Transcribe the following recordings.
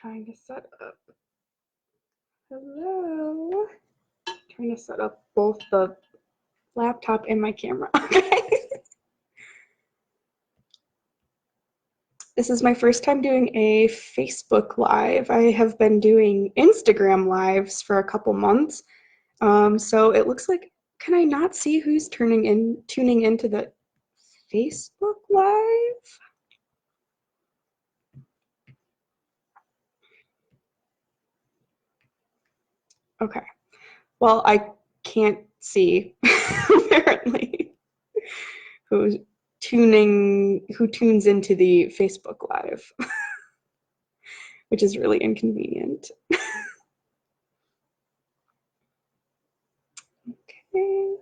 trying to set up. Hello. Trying to set up both the laptop and my camera. Okay. This is my first time doing a Facebook Live. I have been doing Instagram Lives for a couple months. So it looks like, can I not see who's tuning into the Facebook Live? Okay. Well, I can't see apparently who tunes into the Facebook Live, which is really inconvenient. Okay.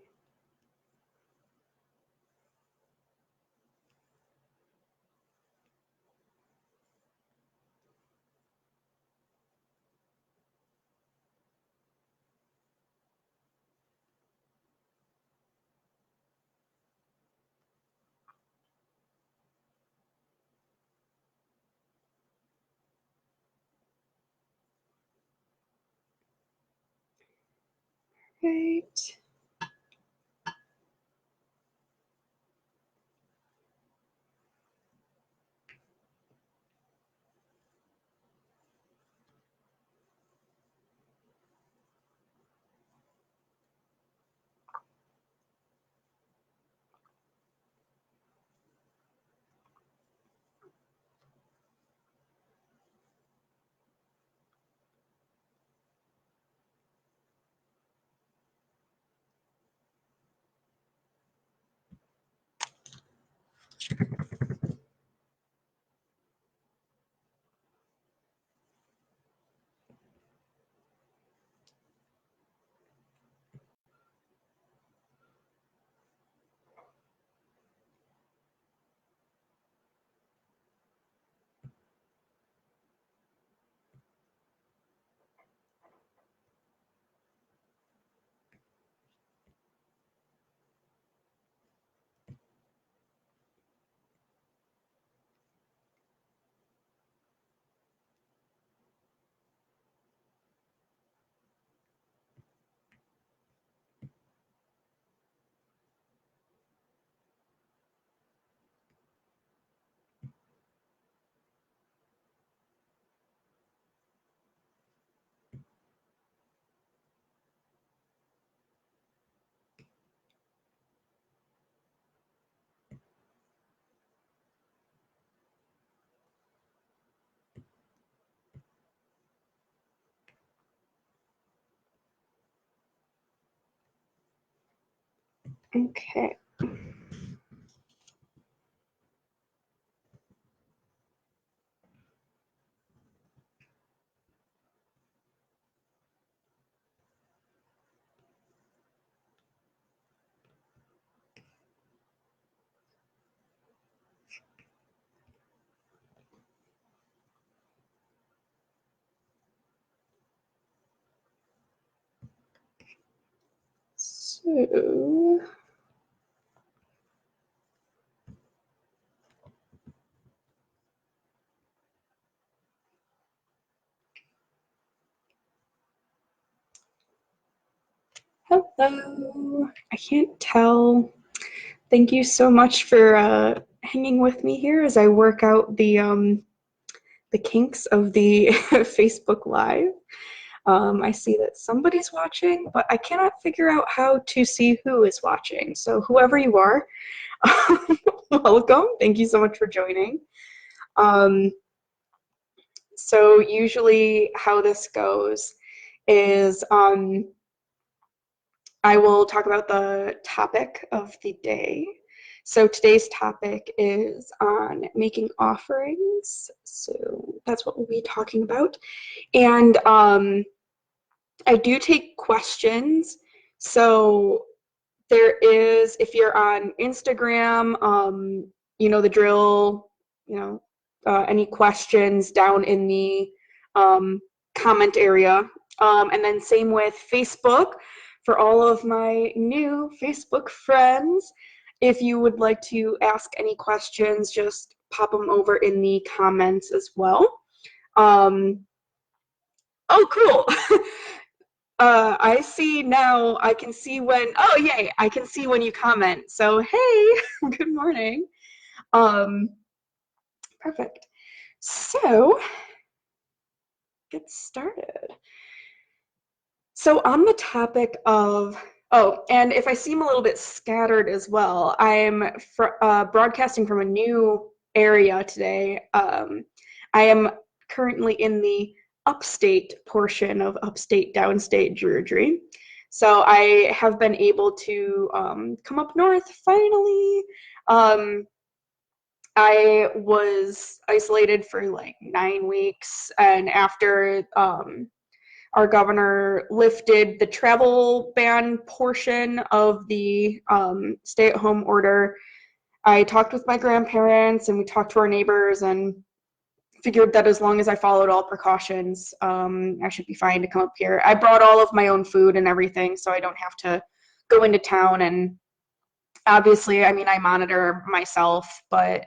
Right. Okay. So hello. I can't tell. Thank you so much for hanging with me here as I work out the kinks of the Facebook Live. I see that somebody's watching, but I cannot figure out how to see who is watching. So whoever you are, welcome. Thank you so much for joining. So usually how this goes is I will talk about the topic of the day. So today's topic is on making offerings. So that's what we'll be talking about. And I do take questions. So there is, if you're on Instagram, you know the drill, any questions down in the comment area. And then same with Facebook. For all of my new Facebook friends, if you would like to ask any questions, just pop them over in the comments as well. Oh, cool. I see now. I can see when. Oh, yay! I can see when you comment. So, hey, good morning. Um, Perfect. So, get started. So, on the topic of, oh, and if I seem a little bit scattered as well, I'm broadcasting from a new area today. I am currently in the upstate portion of upstate downstate Druidry. So, I have been able to come up north finally. Um, I was isolated for like 9 weeks, and after our governor lifted the travel ban portion of the stay-at-home order, I talked with my grandparents and we talked to our neighbors and figured that as long as I followed all precautions, I should be fine to come up here. I brought all of my own food and everything, so I don't have to go into town. And obviously, I mean, I monitor myself, but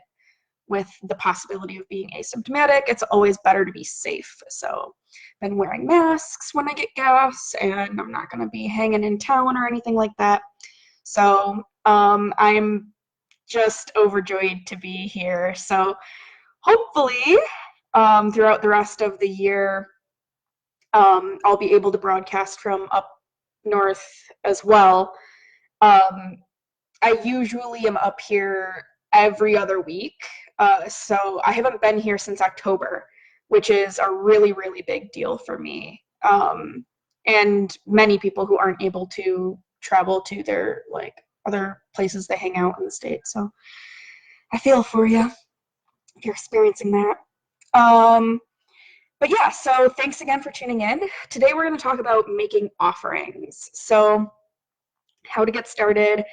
with the possibility of being asymptomatic, it's always better to be safe. So I've been wearing masks when I get gas, and I'm not going to be hanging in town or anything like that. So I'm just overjoyed to be here. So hopefully throughout the rest of the year, I'll be able to broadcast from up north as well. Um, I usually am up here every other week. So I haven't been here since October, which is a really, really big deal for me. And many people who aren't able to travel to their like other places they hang out in the state. So I feel for you if you're experiencing that. But yeah, so thanks again for tuning in. Today we're going to talk about making offerings. So how to get started,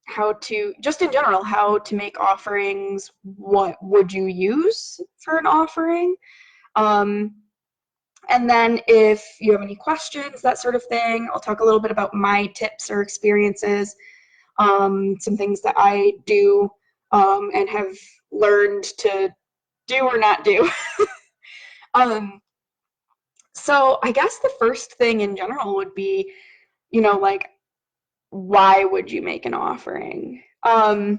how to, just in general, how to make offerings, what would you use for an offering, and then if you have any questions, that sort of thing, I'll talk a little bit about my tips or experiences, some things that I do and have learned to do or not do. So I guess the first thing in general would be, like, why would you make an offering? So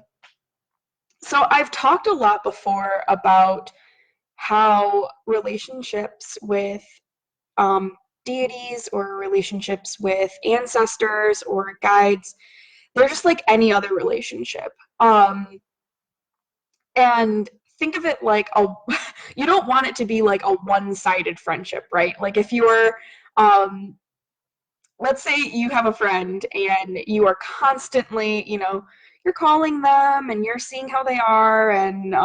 I've talked a lot before about how relationships with um, deities or relationships with ancestors or guides, they're just like any other relationship. And think of it like you don't want it to be like a one-sided friendship, right? Like if you're, let's say you have a friend and you are constantly, you're calling them and you're seeing how they are, and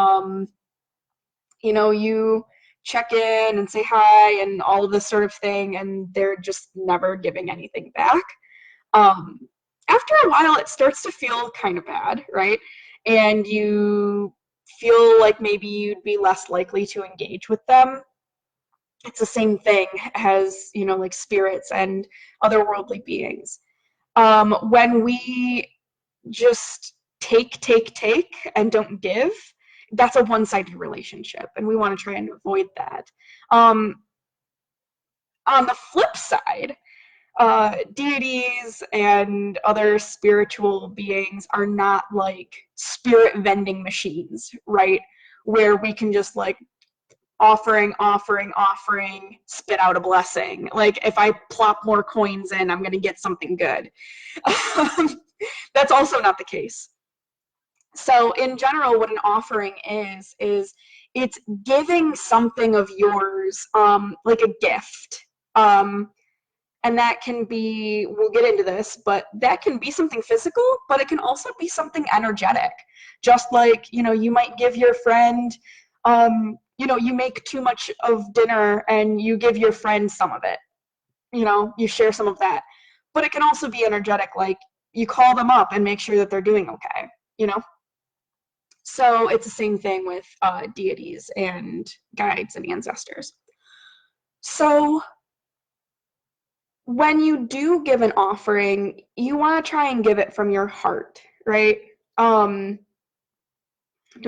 you check in and say hi and all of this sort of thing, and they're just never giving anything back. um, After a while it starts to feel kind of bad, right? And you feel like maybe you'd be less likely to engage with them. It's the same thing as, like spirits and otherworldly beings. When we just take and don't give, that's a one-sided relationship, and we want to try and avoid that. On the flip side, deities and other spiritual beings are not like spirit vending machines, right? Where we can just like offering, spit out a blessing. Like if I plop more coins in, I'm going to get something good. That's also not the case. So in general, what an offering is it's giving something of yours, like a gift. And that can be, we'll get into this, but that can be something physical, but it can also be something energetic. Just like, you might give your friend, you make too much of dinner and you give your friend some of it. You share some of that. But it can also be energetic, like you call them up and make sure that they're doing okay, So it's the same thing with deities and guides and ancestors. So when you do give an offering, you want to try and give it from your heart, right? Don't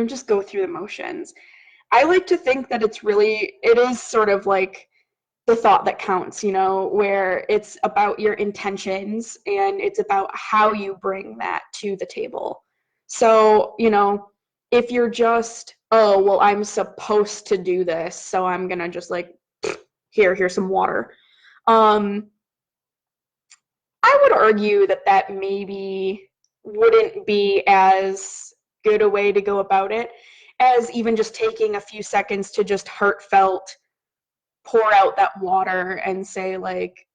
just go through the motions. I like to think that it is sort of like the thought that counts, where it's about your intentions and it's about how you bring that to the table. So, if you're just, oh, well, I'm supposed to do this, so I'm gonna just like, here's some water. I would argue that that maybe wouldn't be as good a way to go about it as even just taking a few seconds to just heartfelt pour out that water and say, like,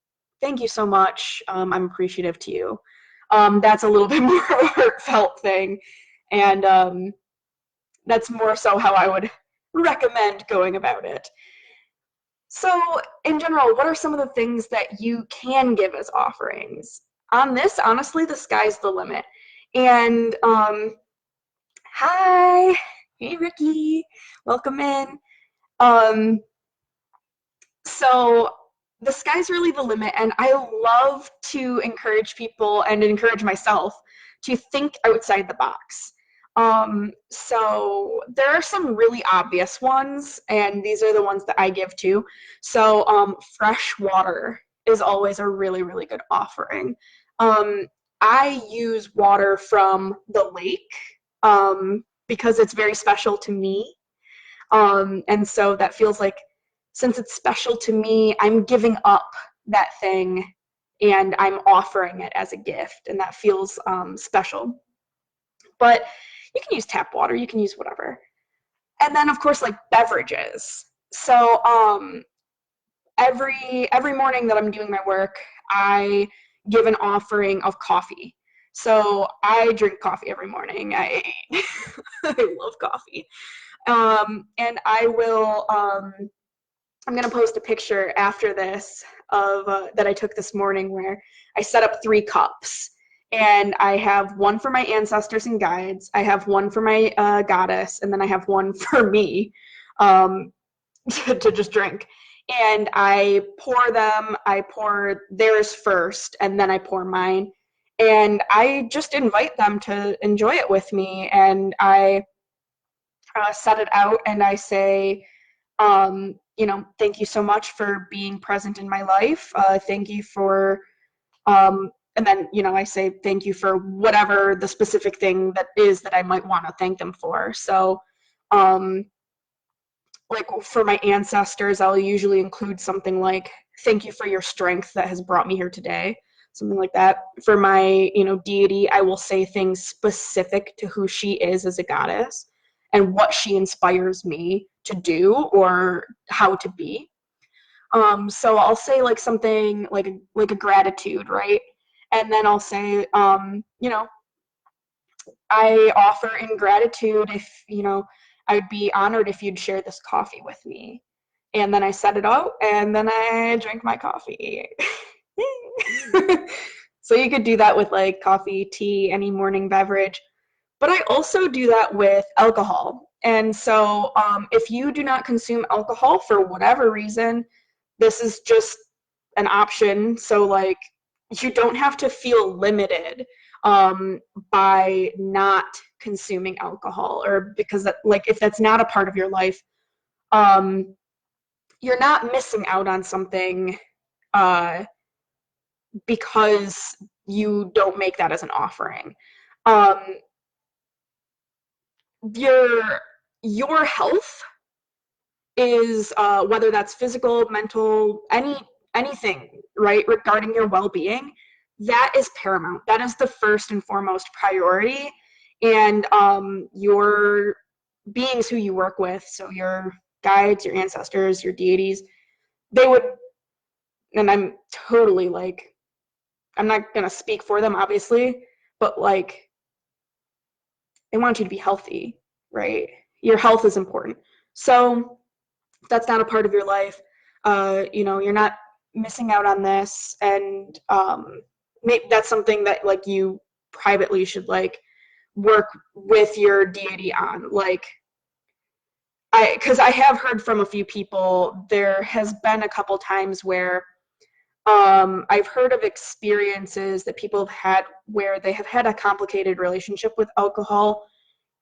thank you so much. I'm appreciative to you. That's a little bit more of a heartfelt thing. And that's more so how I would recommend going about it. So, in general, what are some of the things that you can give as offerings? On this, honestly, the sky's the limit. And hi, hey Ricky, welcome in. Um, so the sky's really the limit, and I love to encourage people and encourage myself to think outside the box. So there are some really obvious ones, and these are the ones that I give to. So fresh water is always a really, really good offering. Um, I use water from the lake because it's very special to me. And so that feels like, since it's special to me, I'm giving up that thing and I'm offering it as a gift, and that feels special. But you can use tap water, you can use whatever. And then, of course, like beverages. So every morning that I'm doing my work, I give an offering of coffee. So I drink coffee every morning. I love coffee. And I will. I'm gonna post a picture after this of that I took this morning, where I set up 3 cups, and I have one for my ancestors and guides. I have one for my goddess, and then I have one for me um, to just drink. And I pour them. I pour theirs first, and then I pour mine. And I just invite them to enjoy it with me. And I set it out, and I say, thank you so much for being present in my life. Thank you for, and then, I say thank you for whatever the specific thing that is that I might want to thank them for. So, like for my ancestors, I'll usually include something like, thank you for your strength that has brought me here today. Something like that. For my, deity, I will say things specific to who she is as a goddess and what she inspires me to do or how to be. So I'll say like something like a gratitude, right? And then I'll say, I offer in gratitude if, I'd be honored if you'd share this coffee with me. And then I set it out, and then I drink my coffee. So you could do that with like coffee, tea, any morning beverage. But I also do that with alcohol. And so if you do not consume alcohol for whatever reason, this is just an option. So like, you don't have to feel limited by not consuming alcohol, or because that, like, if that's not a part of your life, you're not missing out on something because you don't make that as an offering. Um, your health is whether that's physical, mental, anything, right, regarding your well-being, that is paramount. That is the first and foremost priority. And your beings who you work with, so your guides, your ancestors, your deities, they would, and I'm totally like, I'm not gonna speak for them, obviously, but like, they want you to be healthy, right? Your health is important. So if that's not a part of your life, you're not missing out on this. And maybe that's something that like you privately should like work with your deity on. Like, because I have heard from a few people, there has been a couple times where I've heard of experiences that people have had where they have had a complicated relationship with alcohol,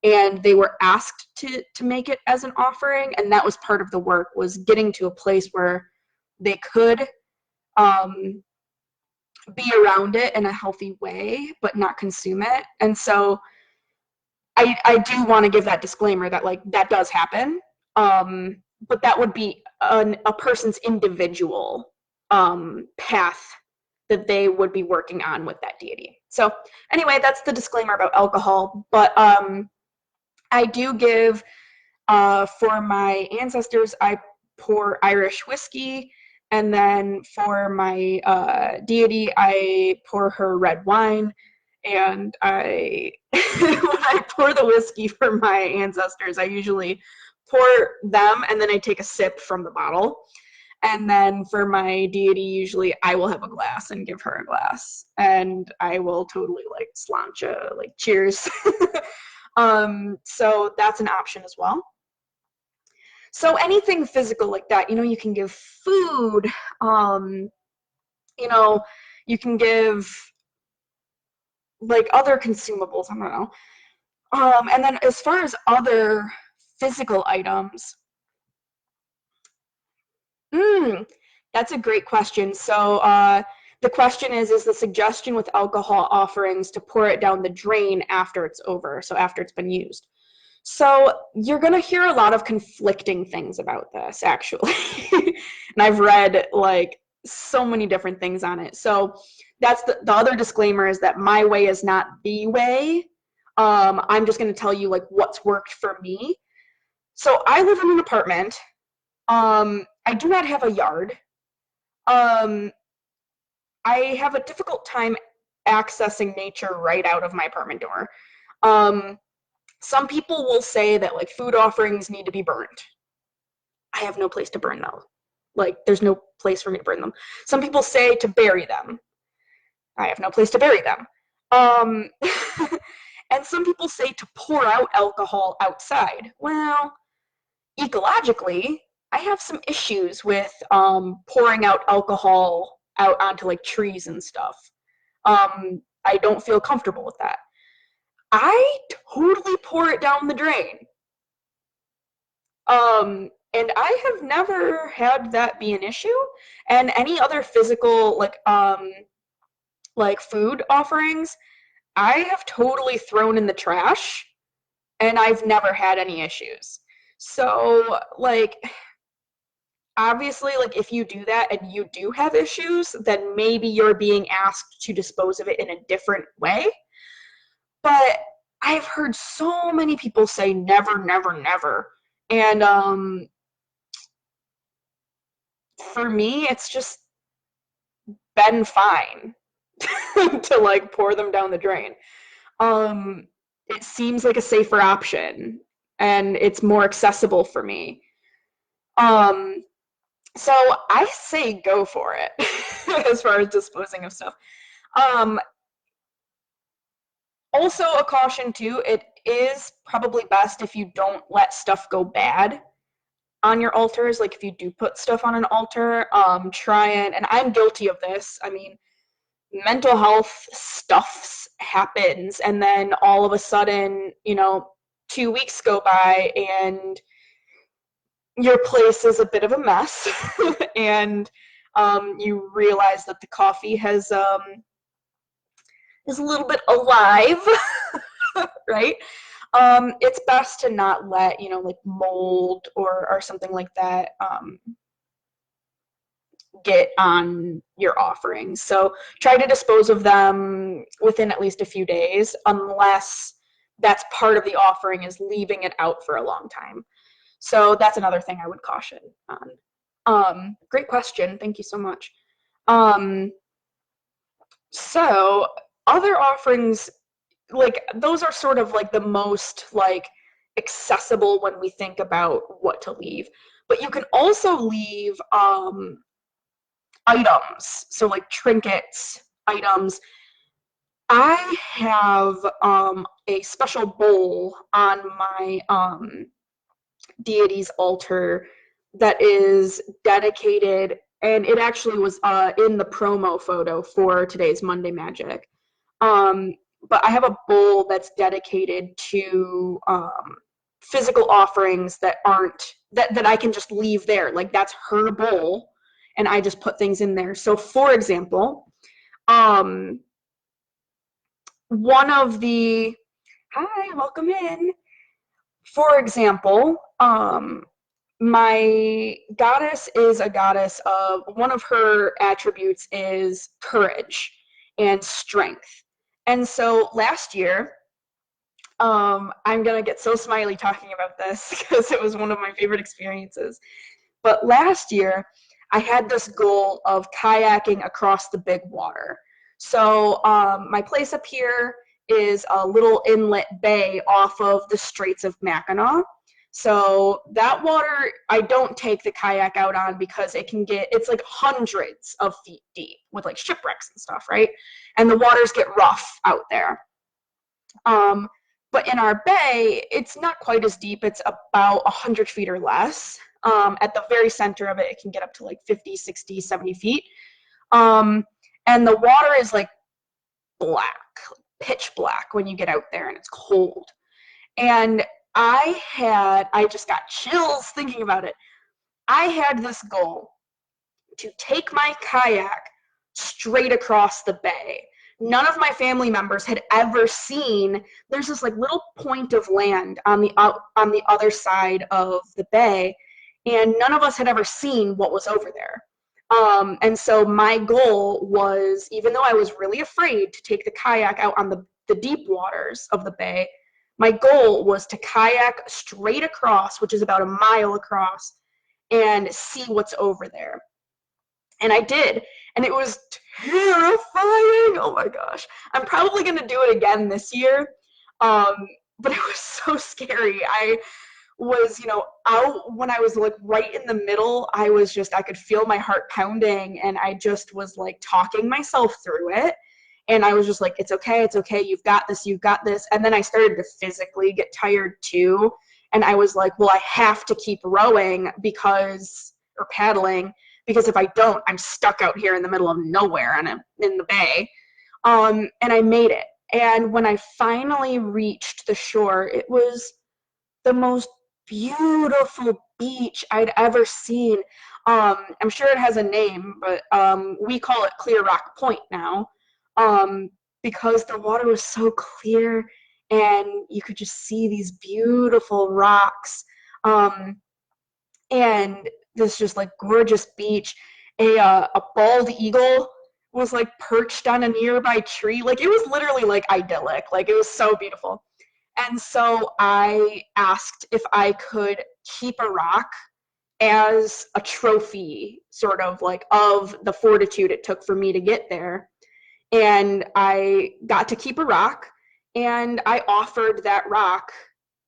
and they were asked to make it as an offering, and that was part of the work, was getting to a place where they could um, be around it in a healthy way, but not consume it. And so I do want to give that disclaimer that like that does happen, but that would be a person's individual path that they would be working on with that deity. So anyway, that's the disclaimer about alcohol. But I do give for my ancestors, I pour Irish whiskey, and then for my deity, I pour her red wine. And I, when I pour the whiskey for my ancestors, I usually pour them and then I take a sip from the bottle. And then for my deity, usually I will have a glass and give her a glass. And I will totally like slancha, like cheers. So that's an option as well. So anything physical like that, you can give food, you know, you can give like other consumables, I don't know. And then as far as other physical items, that's a great question. So the question is the suggestion with alcohol offerings to pour it down the drain after it's over, so after it's been used? So you're going to hear a lot of conflicting things about this, actually. And I've read like so many different things on it. So that's the other disclaimer is that my way is not the way. I'm just going to tell you like what's worked for me. So I live in an apartment. I do not have a yard. Um, I have a difficult time accessing nature right out of my apartment door. Um, some people will say that like food offerings need to be burned. I have no place to burn them. Like there's no place for me to burn them. Some people say to bury them. I have no place to bury them. Um, and some people say to pour out alcohol outside. Well, ecologically, I have some issues with pouring out alcohol out onto like trees and stuff. I don't feel comfortable with that. I totally pour it down the drain. And I have never had that be an issue. And any other physical like food offerings, I have totally thrown in the trash and I've never had any issues. So like obviously like if you do that and you do have issues, then maybe you're being asked to dispose of it in a different way. But I've heard so many people say never, never, never. And for me, it's just been fine to like pour them down the drain. It seems like a safer option and it's more accessible for me. Um, so I say go for it as far as disposing of stuff. Um, Also, a caution too, it is probably best if you don't let stuff go bad on your altars. Like if you do put stuff on an altar, try and I'm guilty of this. I mean, mental health stuff happens, and then all of a sudden, 2 weeks go by and your place is a bit of a mess, and you realize that the coffee has is a little bit alive, right? It's best to not let, like mold or something like that get on your offerings. So try to dispose of them within at least a few days, unless that's part of the offering is leaving it out for a long time. So that's another thing I would caution on. Great question. Thank you so much. So other offerings, like those are sort of like the most like accessible when we think about what to leave. But you can also leave items, so like trinkets, items. I have a special bowl on my deity's altar that is dedicated, and it actually was in the promo photo for today's Monday Magick. But I have a bowl that's dedicated to physical offerings that aren't that I can just leave there. Like that's her bowl, and I just put things in there. So for example, one of the, hi, welcome in. For example, my goddess is a goddess of, one of her attributes is courage and strength. And so last year, I'm gonna get so smiley talking about this because it was one of my favorite experiences. But last year, I had this goal of kayaking across the big water. So my place up here is a little inlet bay off of the Straits of Mackinac. So that water, I don't take the kayak out on because it's like hundreds of feet deep with like shipwrecks and stuff, right? And the waters get rough out there. But in our bay, it's not quite as deep. It's about 100 feet or less. At the very center of it, it can get up to like 50, 60, 70 feet. And the water is like black, pitch black when you get out there, and it's cold. And I just got chills thinking about it. I had this goal to take my kayak straight across the bay. None of my family members had ever seen, there's this like little point of land on the other side of the bay, and none of us had ever seen what was over there. And so my goal was, even though I was really afraid to take the kayak out on the deep waters of the bay, my goal was to kayak straight across, which is about a mile across, and see what's over there. And I did, and it was terrifying. Oh my gosh. I'm probably going to do it again this year. But it was so scary. I was, out when I was like right in the middle. I could feel my heart pounding, and I just was like talking myself through it. And I was just like, it's okay, you've got this, you've got this. And then I started to physically get tired too. And I was like, well, I have to keep rowing or paddling, because if I don't, I'm stuck out here in the middle of nowhere in the bay. And I made it. And when I finally reached the shore, it was the most beautiful beach I'd ever seen. I'm sure it has a name, but we call it Clear Rock Point now, because the water was so clear and you could just see these beautiful rocks. And this just like gorgeous beach. A bald eagle was like perched on a nearby tree. Like it was literally like idyllic. Like it was so beautiful. And so I asked if I could keep a rock as a trophy, sort of like of the fortitude it took for me to get there. And I got to keep a rock, and I offered that rock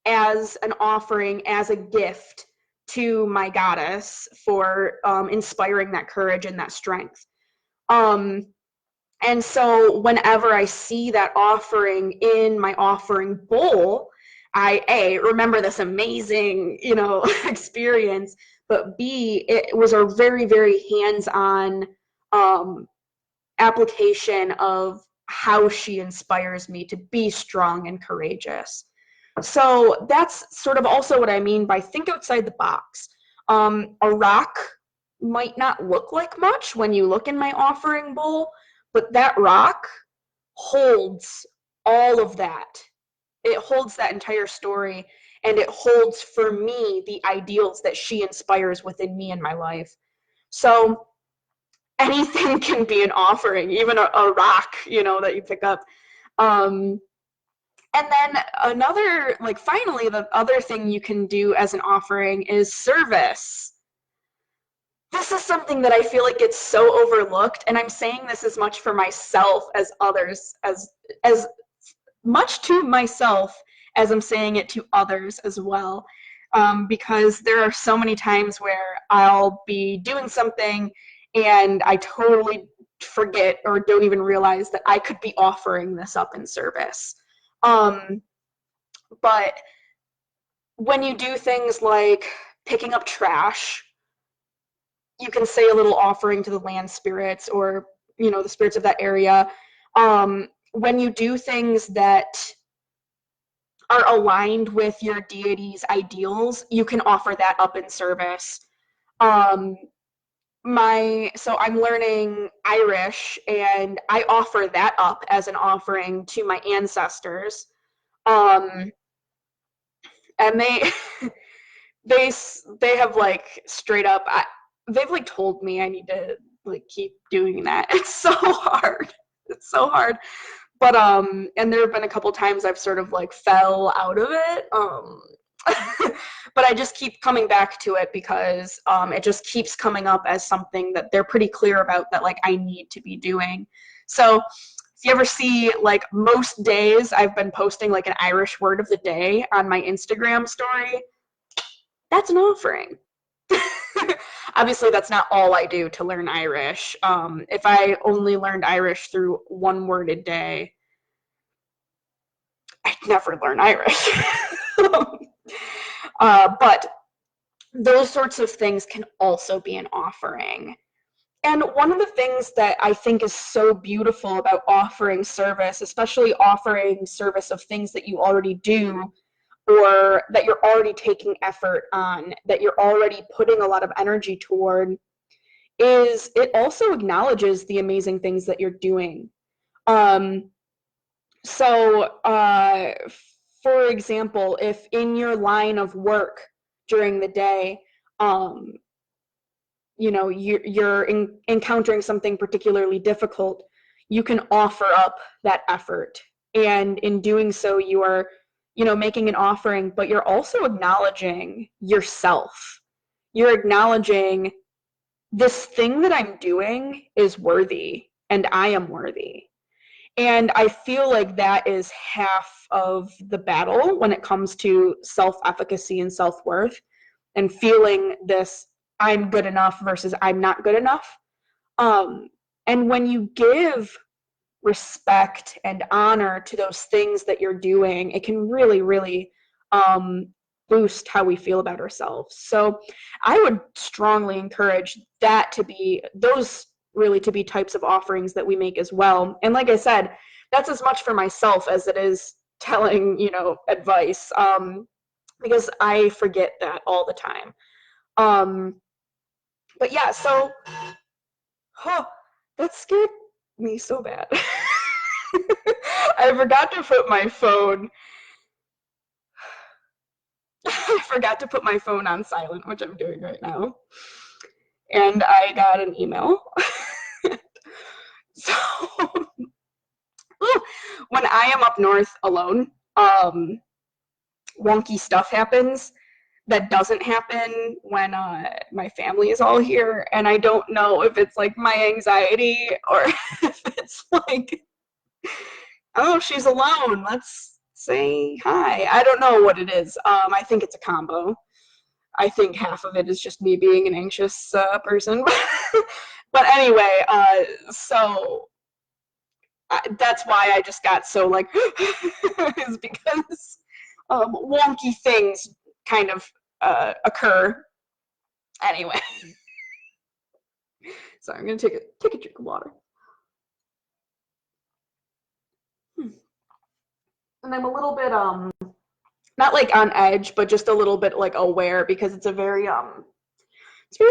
as an offering, as a gift to my goddess for inspiring that courage and that strength. And so whenever I see that offering in my offering bowl, I remember this amazing, experience, but B, it was a very, very hands-on application of how she inspires me to be strong and courageous. So that's sort of also what I mean by think outside the box. A rock might not look like much when you look in my offering bowl, but that rock holds all of that. It holds that entire story, and it holds for me the ideals that she inspires within me in my life. So anything can be an offering, even a rock, that you pick up. And then finally, the other thing you can do as an offering is service. This is something that I feel like gets so overlooked, and I'm saying this as much for myself as others, as much to myself as I'm saying it to others as well. Because there are so many times where I'll be doing something and I totally forget or don't even realize that I could be offering this up in service. But when you do things like picking up trash, you can say a little offering to the land spirits or, the spirits of that area. When you do things that are aligned with your deity's ideals, you can offer that up in service. so I'm learning Irish, and I offer that up as an offering to my ancestors. Um, and they they have like straight up, they've like told me I need to like keep doing that. It's so hard. It's so hard. But and there have been a couple times I've sort of like fell out of it. But I just keep coming back to it because it just keeps coming up as something that they're pretty clear about that like I need to be doing. So if you ever see, like, most days I've been posting like an Irish word of the day on my Instagram story, that's an offering. Obviously, that's not all I do to learn Irish. If I only learned Irish through one word a day, I'd never learn Irish. But those sorts of things can also be an offering. And one of the things that I think is so beautiful about offering service, especially offering service of things that you already do or that you're already taking effort on, that you're already putting a lot of energy toward, is it also acknowledges the amazing things that you're doing. Um, so, for example, if in your line of work during the day, um, you're encountering something particularly difficult, you can offer up that effort. And in doing so, you are, making an offering, but you're also acknowledging yourself. You're acknowledging this thing that I'm doing is worthy and I am worthy. And I feel like that is half of the battle when it comes to self-efficacy and self-worth, and feeling this I'm good enough versus I'm not good enough. And when you give respect and honor to those things that you're doing, it can really, really boost how we feel about ourselves. So I would strongly encourage that to be, those really to be types of offerings that we make as well. And like I said, that's as much for myself as it is telling, advice, because I forget that all the time. But yeah, so, huh, that scared me so bad. I forgot to put my phone. I forgot to put my phone on silent, which I'm doing right now. And I got an email. So when I am up north alone, wonky stuff happens that doesn't happen when my family is all here, and I don't know if it's like my anxiety or if it's like, oh, she's alone, let's say hi. I don't know what it is. I think it's a combo. I think half of it is just me being an anxious person. But anyway, so that's why I just got so like, is because wonky things kind of occur. Anyway, so I'm gonna take a drink of water. And I'm a little bit not like on edge, but just a little bit like aware, because it's a very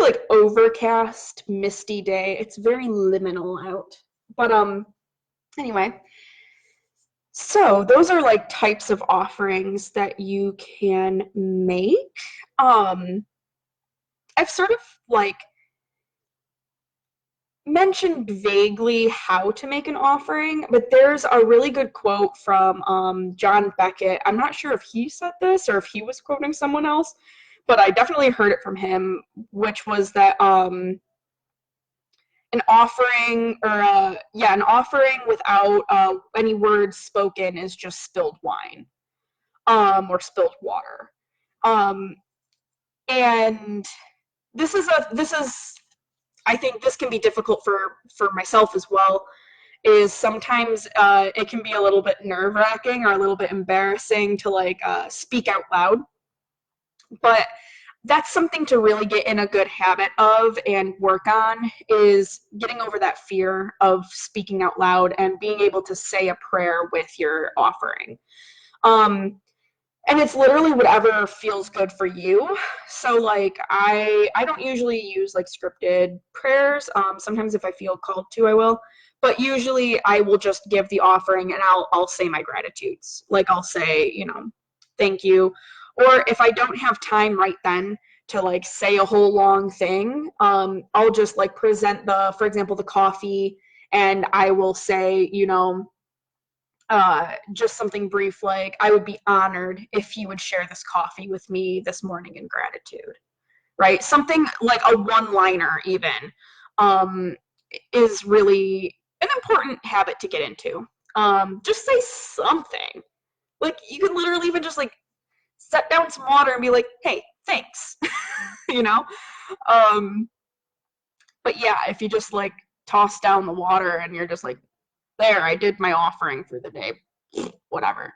like overcast, misty day. It's very liminal out. But anyway, so those are like types of offerings that you can make. I've sort of like mentioned vaguely how to make an offering, but there's a really good quote from John Beckett. I'm not sure if he said this or if he was quoting someone else, but I definitely heard it from him, which was that an offering, or an offering without any words spoken is just spilled wine, or spilled water. And this is I think this can be difficult for myself as well, is sometimes it can be a little bit nerve-wracking or a little bit embarrassing to like speak out loud. But that's something to really get in a good habit of and work on, is getting over that fear of speaking out loud and being able to say a prayer with your offering. And it's literally whatever feels good for you. So like I don't usually use like scripted prayers. Sometimes if I feel called to, I will. But usually I will just give the offering and I'll say my gratitudes. Like I'll say, thank you. Or if I don't have time right then to like say a whole long thing, I'll just like present for example, the coffee, and I will say, just something brief like, I would be honored if you would share this coffee with me this morning in gratitude, right? Something like a one-liner even um, is really an important habit to get into. Just say something. Like you can literally even just like set down some water and be like, hey, thanks, you know? Um, but yeah, if you just like toss down the water and you're just like, there, I did my offering for the day, whatever.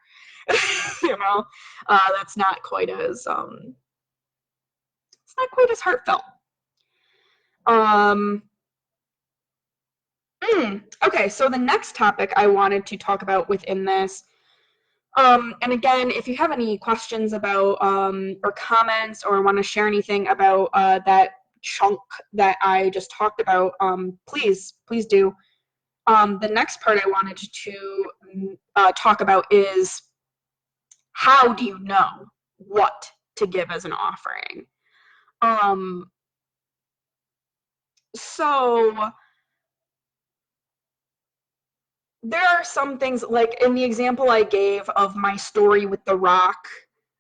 That's not quite as it's not quite as heartfelt. Um, okay, so the next topic I wanted to talk about within this, and again, if you have any questions about or comments or want to share anything about that chunk that I just talked about, please do. The next part I wanted to talk about is, how do you know what to give as an offering? Um, so there are some things, like in the example I gave of my story with the rock.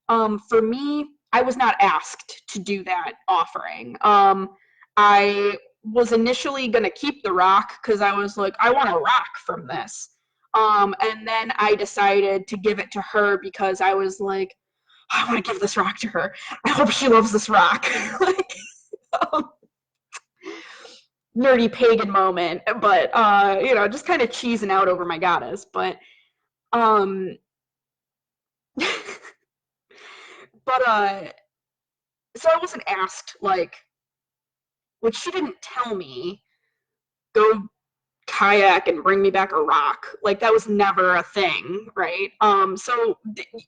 For me, I was not asked to do that offering. I was initially going to keep the rock because I was like, I want a rock from this. And then I decided to give it to her because I was like, I want to give this rock to her. I hope she loves this rock. Like, um, nerdy pagan moment, but just kind of cheesing out over my goddess. But um, but so I wasn't asked like, which she didn't tell me, go kayak and bring me back a rock. Like that was never a thing, right? So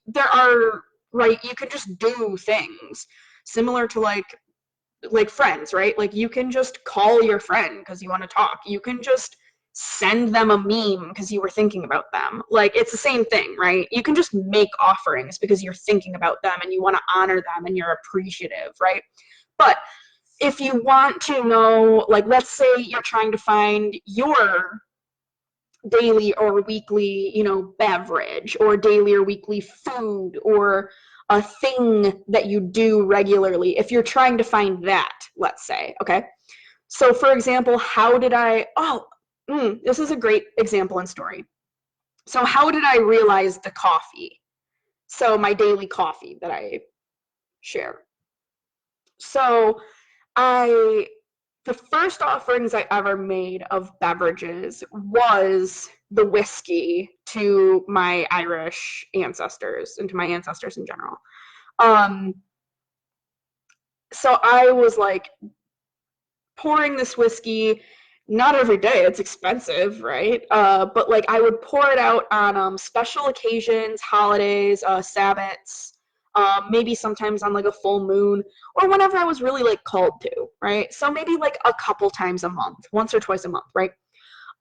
there are, right, you can just do things similar to like friends, right? Like you can just call your friend because you want to talk. You can just send them a meme because you were thinking about them. Like it's the same thing, right? You can just make offerings because you're thinking about them and you want to honor them and you're appreciative, right? But if you want to know, like let's say you're trying to find your daily or weekly, beverage, or daily or weekly food, or a thing that you do regularly. If you're trying to find that, let's say, okay. So for example, this is a great example and story. So how did I realize the coffee? So my daily coffee that I share. So I the first offerings I ever made of beverages was the whiskey to my Irish ancestors and to my ancestors in general. Um, so I was like pouring this whiskey, not every day, it's expensive, right? But like I would pour it out on special occasions, holidays, Sabbats, maybe sometimes on like a full moon, or whenever I was really like called to, right? So maybe like a couple times a month, once or twice a month, right?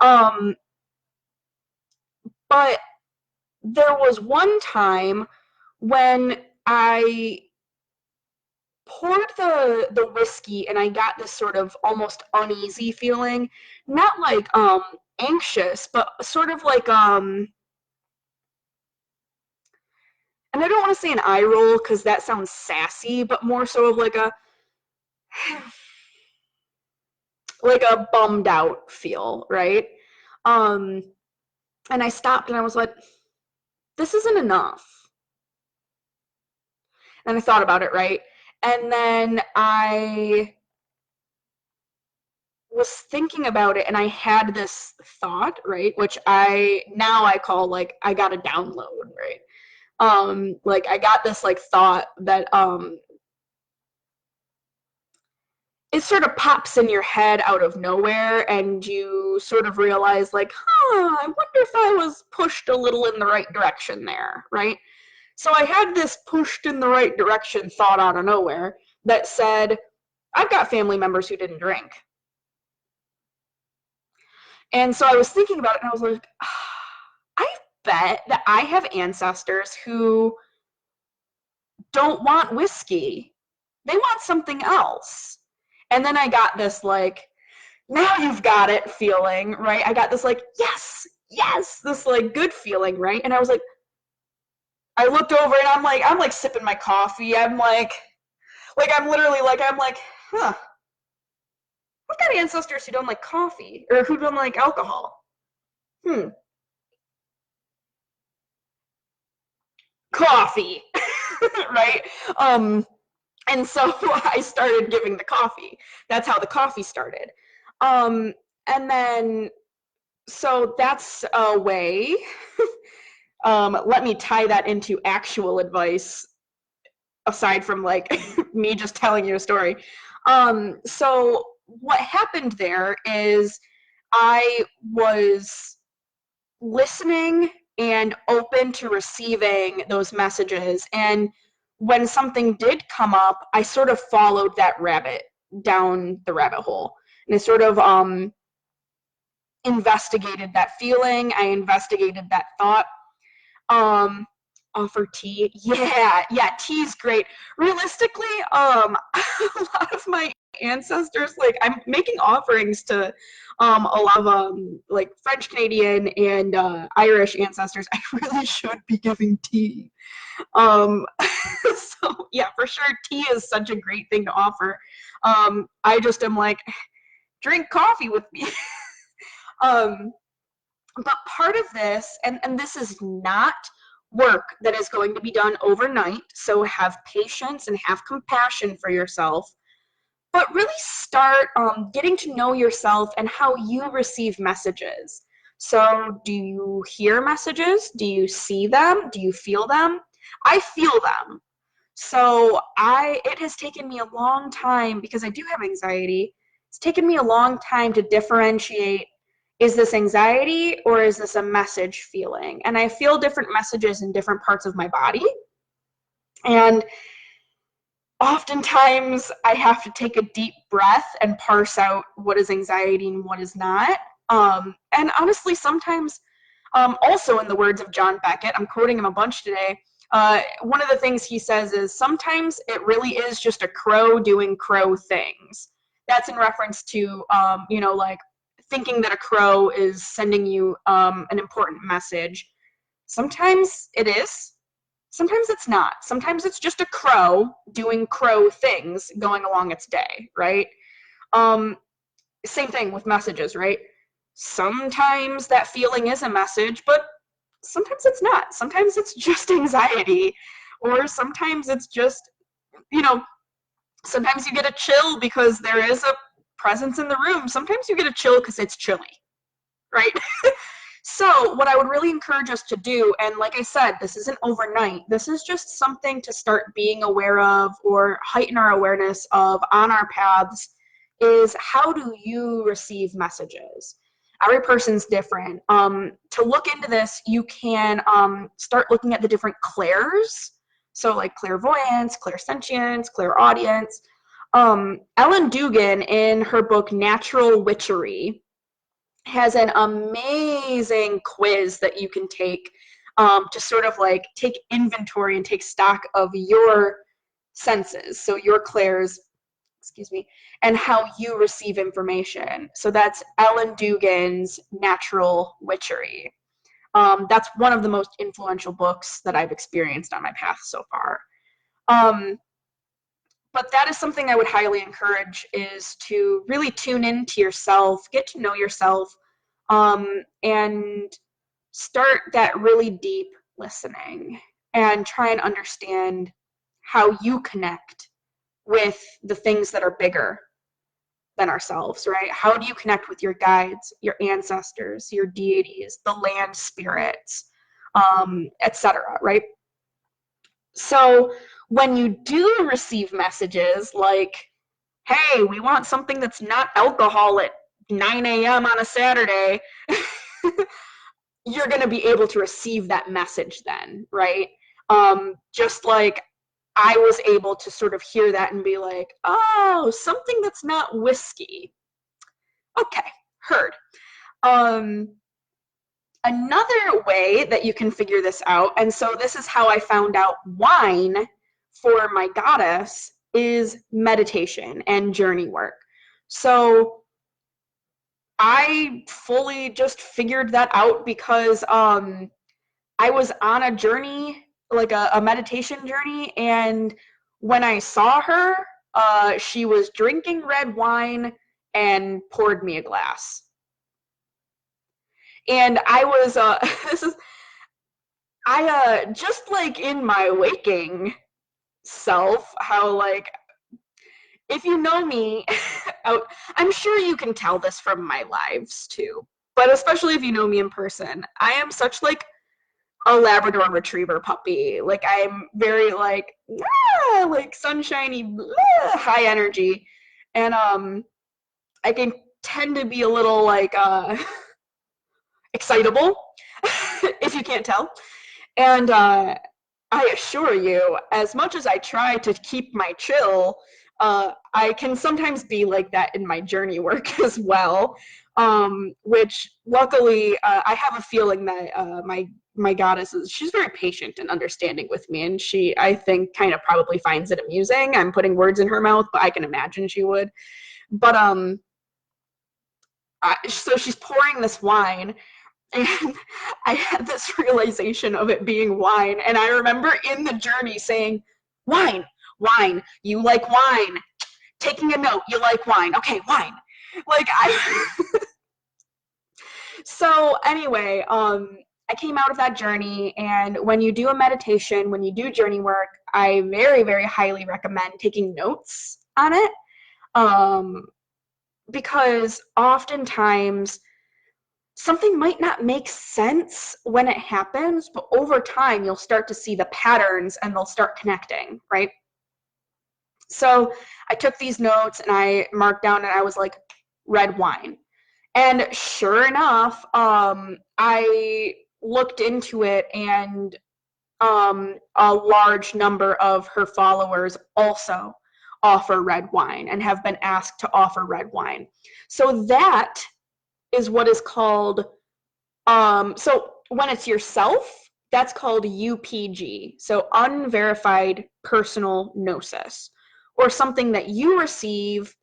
Um, but there was one time when I poured the whiskey and I got this sort of almost uneasy feeling, not like anxious, but sort of like and I don't want to say an eye roll because that sounds sassy, but more sort of like a like a bummed out feel, right? Um and I stopped and I was like, this isn't enough. And I thought about it, right? And then I was thinking about it and I had this thought, right, which I call like I got a download, right? Like I got this like thought that it sort of pops in your head out of nowhere and you sort of realize like, I wonder if I was pushed a little in the right direction there, right? So I had this pushed in the right direction thought out of nowhere that said, I've got family members who didn't drink. And so I was thinking about it and I was like, I bet that I have ancestors who don't want whiskey. They want something else. And then I got this like, now you've got it feeling, right? I got this like, yes, yes, this like good feeling, right? And I was I looked over and I'm like sipping my coffee. I'm literally I'm like, huh, I've got ancestors who don't like coffee or who don't like alcohol. Hmm, coffee, right? Um, and so I started giving the coffee. That's how the coffee started. Um, and then, so that's a way. Let me tie that into actual advice aside from like me just telling you a story. So what happened there is I was listening and open to receiving those messages. And when something did come up, I sort of followed that rabbit down the rabbit hole. And I sort of investigated that feeling. I investigated that thought. Um, Offer tea. Yeah, tea's great. Realistically, a lot of my ancestors, like I'm making offerings to a lot of like French Canadian and Irish ancestors. I really should be giving tea. Um so yeah, for sure tea is such a great thing to offer. I just am like, drink coffee with me. um but part of this, and this is not work that is going to be done overnight, so have patience and have compassion for yourself, but really start getting to know yourself and how you receive messages. So, do you hear messages? Do you see them? Do you feel them? I feel them. So, it has taken me a long time because I do have anxiety. It's taken me a long time to differentiate, is this anxiety or is this a message feeling? And I feel different messages in different parts of my body. And oftentimes I have to take a deep breath and parse out what is anxiety and what is not. And honestly, sometimes, also in the words of John Beckett, I'm quoting him a bunch today. One of the things he says is sometimes it really is just a crow doing crow things. That's in reference to, like thinking that a crow is sending you an important message. Sometimes it is, sometimes it's not. Sometimes it's just a crow doing crow things going along its day, right? Um, Same thing with messages, right? Sometimes that feeling is a message, but sometimes it's not. Sometimes it's just anxiety, or sometimes it's just, you know, sometimes you get a chill because there is a presence in the room. Sometimes you get a chill because it's chilly, right? So, what I would really encourage us to do, and like I said, this isn't overnight, this is just something to start being aware of or heighten our awareness of on our paths, is how do you receive messages? Every person's different. To look into this, you can start looking at the different clairs. So, like clairvoyance, clairsentience, clairaudience. Ellen Dugan, in her book Natural Witchery, has an amazing quiz that you can take to sort of like take inventory and take stock of your senses, so your clairs, excuse me, and how you receive information. So that's Ellen Dugan's Natural Witchery. That's one of the most influential books that I've experienced on my path so far. But that is something I would highly encourage, is to really tune into yourself, get to know yourself, and start that really deep listening and try and understand how you connect with the things that are bigger than ourselves, right? How do you connect with your guides, your ancestors, your deities, the land spirits, etc., right? So when you do receive messages like, hey, we want something that's not alcohol at 9 a.m. on a Saturday, you're going to be able to receive that message then, right? Just like I was able to sort of hear that and be like, oh, something that's not whiskey. Okay, heard. Um, Another way that you can figure this out, and so this is how I found out wine for my goddess, is meditation and journey work. So I fully just figured that out because I was on a journey, like a meditation journey, and when I saw her, she was drinking red wine and poured me a glass. And I was this is I just like in my waking self, how like if you know me, I'm sure you can tell this from my lives too, but especially if you know me in person, I am such like a Labrador Retriever puppy. Like I'm very like like sunshiny, high energy, and I can tend to be a little like excitable, if you can't tell. And I assure you, as much as I try to keep my chill, I can sometimes be like that in my journey work as well. Which luckily, I have a feeling that my goddess is, she's very patient and understanding with me, and she, I think, kind of probably finds it amusing. I'm putting words in her mouth, but I can imagine she would. But so she's pouring this wine, and I had this realization of it being wine. And I remember in the journey saying, wine, wine, you like wine. Taking a note, you like wine. Okay, wine. Like I So anyway, I came out of that journey, and when you do a meditation, when you do journey work, I very, very highly recommend taking notes on it. Um, because oftentimes something might not make sense when it happens, but over time you'll start to see the patterns and they'll start connecting, right? So I took these notes and I marked down and I was like, red wine. And sure enough, I looked into it, and a large number of her followers also offer red wine and have been asked to offer red wine. So that is what is called, so when it's yourself, that's called UPG, so unverified personal gnosis, or something that you receive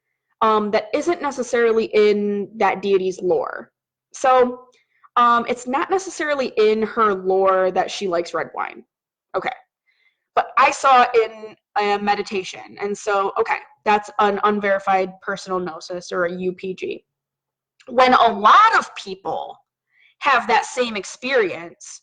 that isn't necessarily in that deity's lore. So it's not necessarily in her lore that she likes red wine. Okay. But I saw it in a meditation. And so, okay, that's an unverified personal gnosis, or a UPG. When a lot of people have that same experience,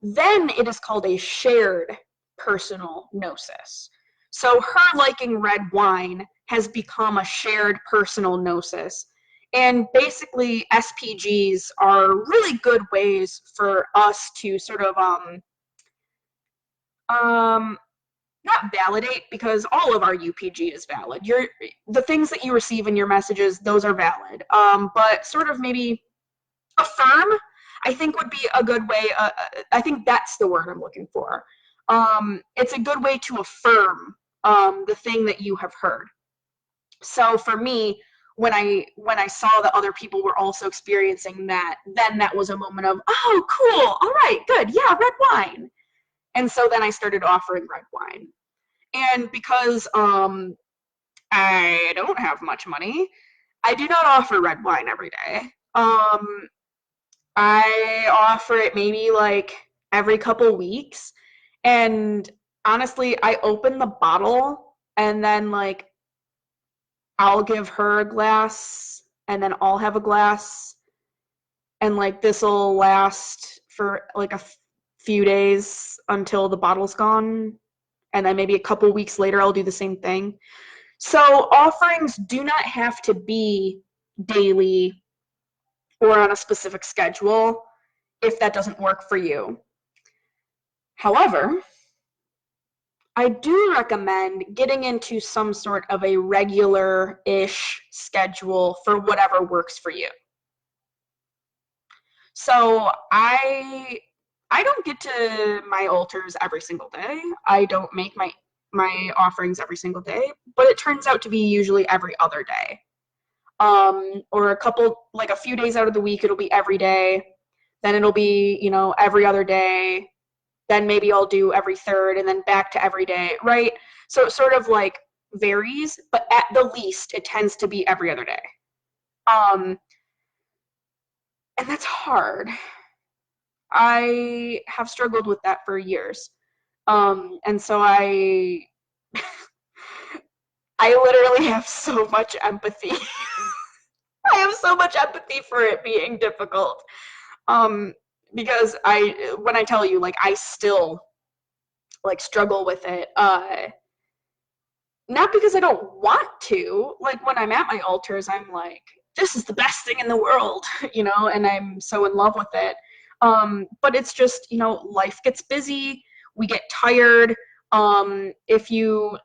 then it is called a shared personal gnosis. So her liking red wine has become a shared personal gnosis. And basically, SPGs are really good ways for us to sort of um, not validate, because all of our UPG is valid. The things that you receive in your messages, those are valid. But sort of maybe affirm, I think, would be a good way. I think that's the word I'm looking for. It's a good way to affirm the thing that you have heard. So for me, when I saw that other people were also experiencing that, then that was a moment of, oh, cool, all right, good, yeah, red wine. And so then I started offering red wine. And because I don't have much money, I do not offer red wine every day. I offer it maybe like every couple weeks. And honestly, I open the bottle and then like I'll give her a glass and then I'll have a glass, and like this will last for like a few days until the bottle's gone, and then maybe a couple weeks later I'll do the same thing. So offerings do not have to be daily or on a specific schedule if that doesn't work for you. However, I do recommend getting into some sort of a regular-ish schedule for whatever works for you. So I I don't get to my altars every single day. I don't make my offerings every single day, but it turns out to be usually every other day. Or a couple, like a few days out of the week, it'll be every day. Then it'll be, every other day. Then maybe I'll do every third and then back to every day, right? So it sort of like varies, but at the least, it tends to be every other day. Um, and that's hard. I have struggled with that for years. And so I literally have so much empathy. I have so much empathy for it being difficult. Um, because when I tell you, like, I still like struggle with it. Not because I don't want to. Like when I'm at my altars, I'm like, this is the best thing in the world, and I'm so in love with it. But it's just, life gets busy, we get tired. If you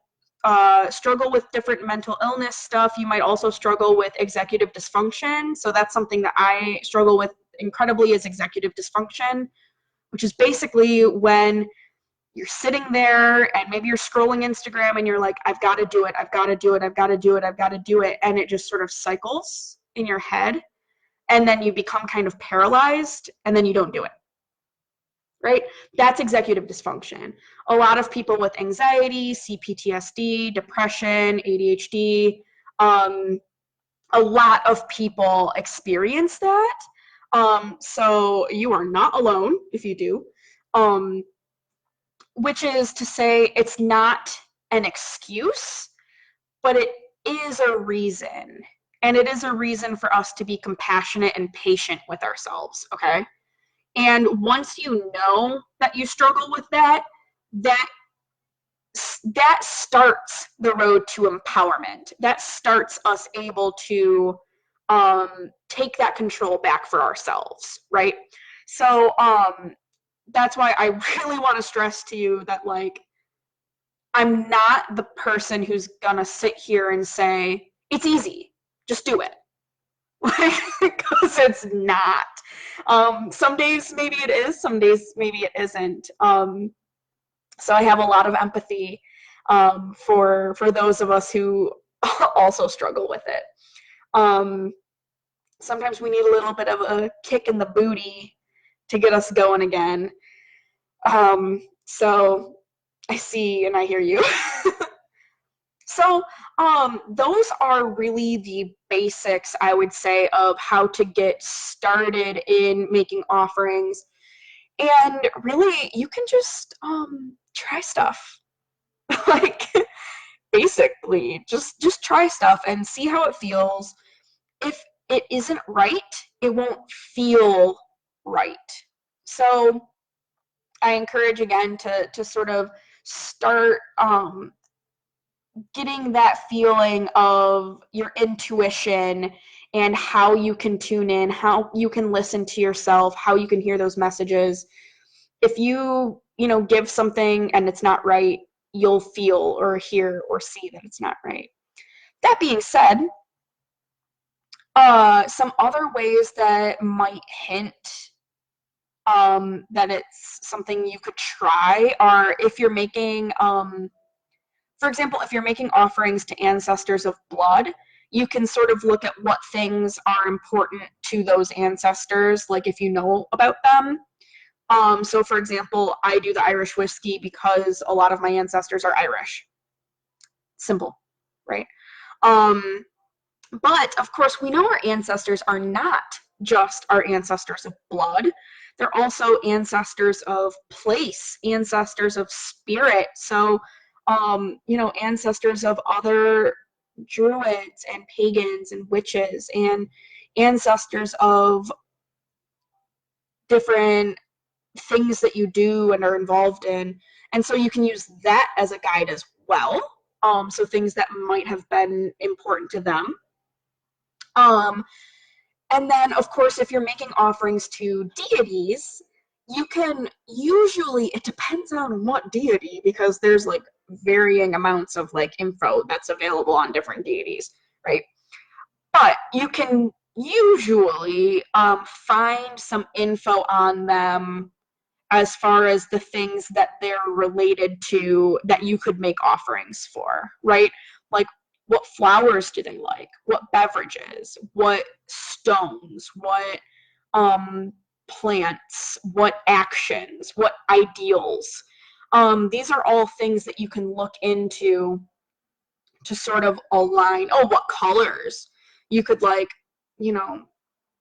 struggle with different mental illness stuff, you might also struggle with executive dysfunction. So that's something that I struggle with incredibly, is executive dysfunction, which is basically when you're sitting there and maybe you're scrolling Instagram and you're like, I've got to do it, I've got to do it, I've got to do it, I've got to do it. And it just sort of cycles in your head. And then you become kind of paralyzed and then you don't do it. Right? That's executive dysfunction. A lot of people with anxiety, CPTSD, depression, ADHD, a lot of people experience that. So you are not alone if you do. Which is to say, it's not an excuse, but it is a reason. And it is a reason for us to be compassionate and patient with ourselves, okay? And once you know that you struggle with that, that that starts the road to empowerment. That starts us able to take that control back for ourselves, right? So that's why I really want to stress to you that, like, I'm not the person who's gonna sit here and say, it's easy, just do it. Because it's not. Some days maybe it is, some days maybe it isn't. So I have a lot of empathy for those of us who also struggle with it. Sometimes we need a little bit of a kick in the booty to get us going again. So I see and I hear you. So those are really the basics, I would say, of how to get started in making offerings. And really, you can just try stuff. Like, basically, just try stuff and see how it feels. If it isn't right, it won't feel right. So I encourage again to sort of start getting that feeling of your intuition and how you can tune in, how you can listen to yourself, how you can hear those messages. If you give something and it's not right, you'll feel or hear or see that it's not right. That being said, some other ways that might hint that it's something you could try are if you're making for example, if you're making offerings to ancestors of blood, you can sort of look at what things are important to those ancestors, like if you know about them. So for example, I do the Irish whiskey because a lot of my ancestors are Irish. Simple, right? Um, but of course, we know our ancestors are not just our ancestors of blood. They're also ancestors of place, ancestors of spirit. So, ancestors of other druids and pagans and witches, and ancestors of different things that you do and are involved in. And so you can use that as a guide as well. So things that might have been important to them. And then, of course, if you're making offerings to deities, you can usually, it depends on what deity, because there's like varying amounts of like info that's available on different deities, right? But you can usually find some info on them as far as the things that they're related to that you could make offerings for, right? Like, what flowers do they like? What beverages? What stones? What um, plants? What actions? What ideals? These are all things that you can look into to sort of align. Oh, what colors? You could, like, you know,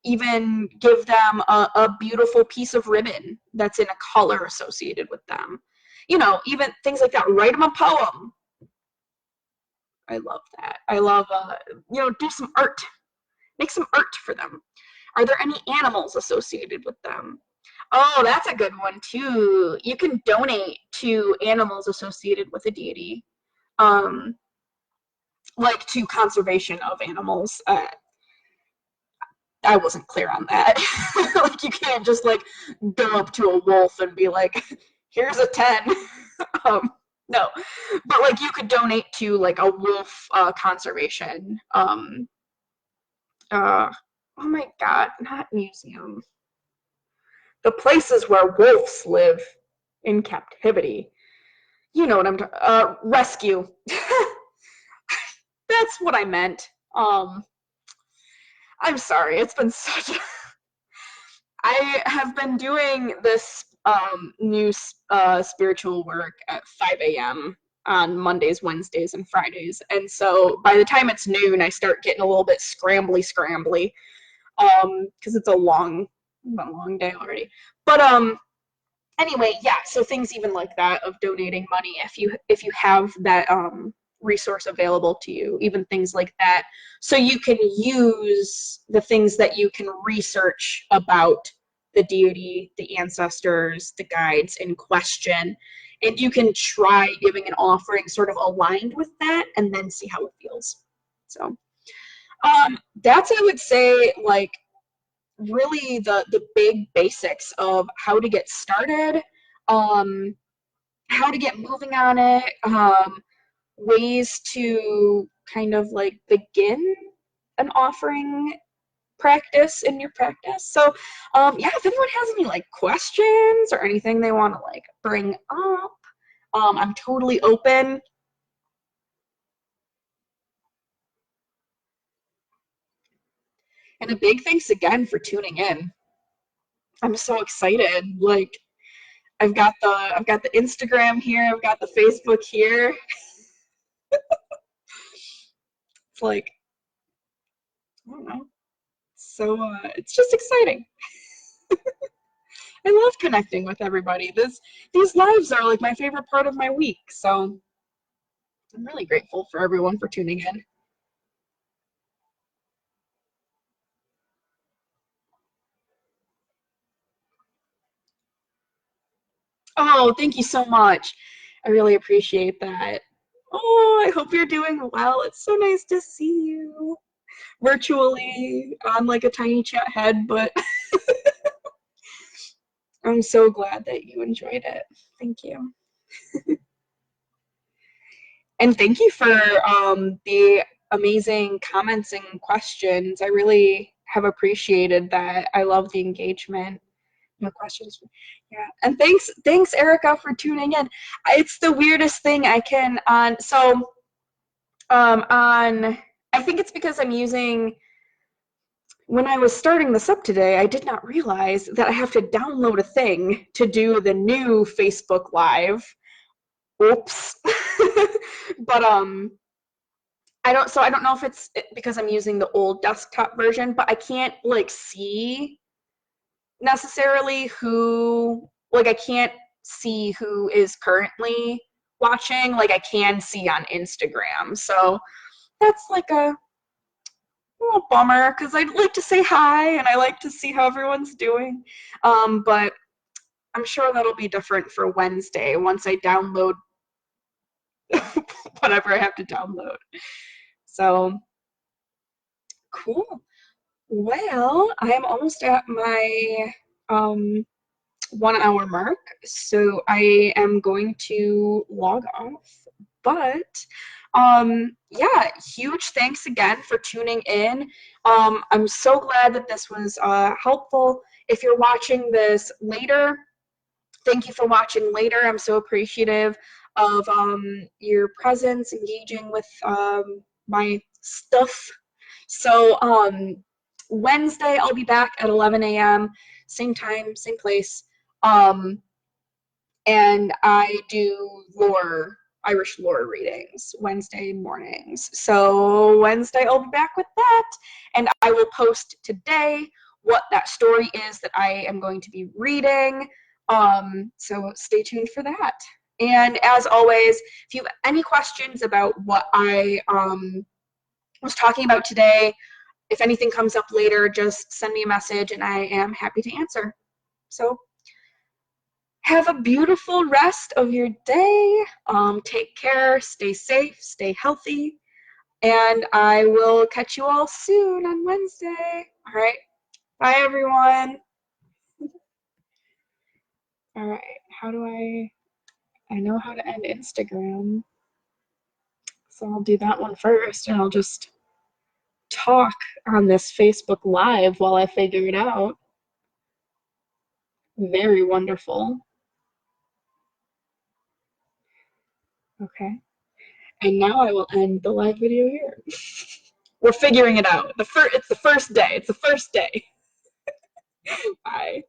even give them a beautiful piece of ribbon that's in a color associated with them. You know, even things like that. Write them a poem. I love that. I love, do some art. Make some art for them. Are there any animals associated with them? Oh, that's a good one too. You can donate to animals associated with a deity, um, like to conservation of animals. I wasn't clear on that. Like, you can't just like go up to a wolf and be like, "Here's a 10." um, no, but like you could donate to like a wolf conservation. Uh, oh my God, not museum. The places where wolves live in captivity. You know what I'm talking. Rescue. That's what I meant. I'm sorry. It's been such a I have been doing this new spiritual work at 5 a.m. on Mondays, Wednesdays, and Fridays. And so by the time it's noon, I start getting a little bit scrambly, because it's a long day already. But anyway, yeah. So things even like that of donating money if you have that resource available to you, even things like that, so you can use the things that you can research about the deity, the ancestors, the guides in question, and you can try giving an offering sort of aligned with that and then see how it feels. So that's, I would say, like, really the big basics of how to get started, um, how to get moving on it, ways to kind of like begin an offering practice in your practice. So, yeah, if anyone has any like questions or anything they want to like bring up, I'm totally open. And a big thanks again for tuning in. I'm so excited. Like, I've got the Instagram here, I've got the Facebook here. It's like, I don't know. So it's just exciting. I love connecting with everybody. These lives are like my favorite part of my week. So I'm really grateful for everyone for tuning in. Oh, thank you so much. I really appreciate that. Oh, I hope you're doing well. It's so nice to see you virtually on like a tiny chat head, but I'm so glad that you enjoyed it. Thank you. And thank you for the amazing comments and questions. I really have appreciated that. I love the engagement. No questions. Yeah. And thanks, Erica, for tuning in. It's the weirdest thing I can on so on I think it's because I'm using when I was starting this up today, I did not realize that I have to download a thing to do the new Facebook Live. Oops. But I don't know if it's because I'm using the old desktop version, but I can't like see necessarily who, like, I can't see who is currently watching like I can see on Instagram. So that's like a little bummer because I'd like to say hi and I like to see how everyone's doing. But I'm sure that'll be different for Wednesday once I download whatever I have to download. So cool. Well, I am almost at my 1 hour mark, so I am going to log off. But yeah, huge thanks again for tuning in. I'm so glad that this was helpful. If you're watching this later, thank you for watching later. I'm so appreciative of your presence, engaging with my stuff. So Wednesday, I'll be back at 11 a.m., same time, same place. And I do Irish lore readings Wednesday mornings. So Wednesday, I'll be back with that. And I will post today what that story is that I am going to be reading. So stay tuned for that. And as always, if you have any questions about what I was talking about today, if anything comes up later, just send me a message and I am happy to answer. So have a beautiful rest of your day. Take care, stay safe, stay healthy, and I will catch you all soon on Wednesday. All right. Bye, everyone. All right. How do I know how to end Instagram. So I'll do that one first, and I'll just talk on this Facebook Live while I figure it out. Very wonderful. Okay. And now I will end the live video here. We're figuring it out. It's the first day. It's the first day. Bye.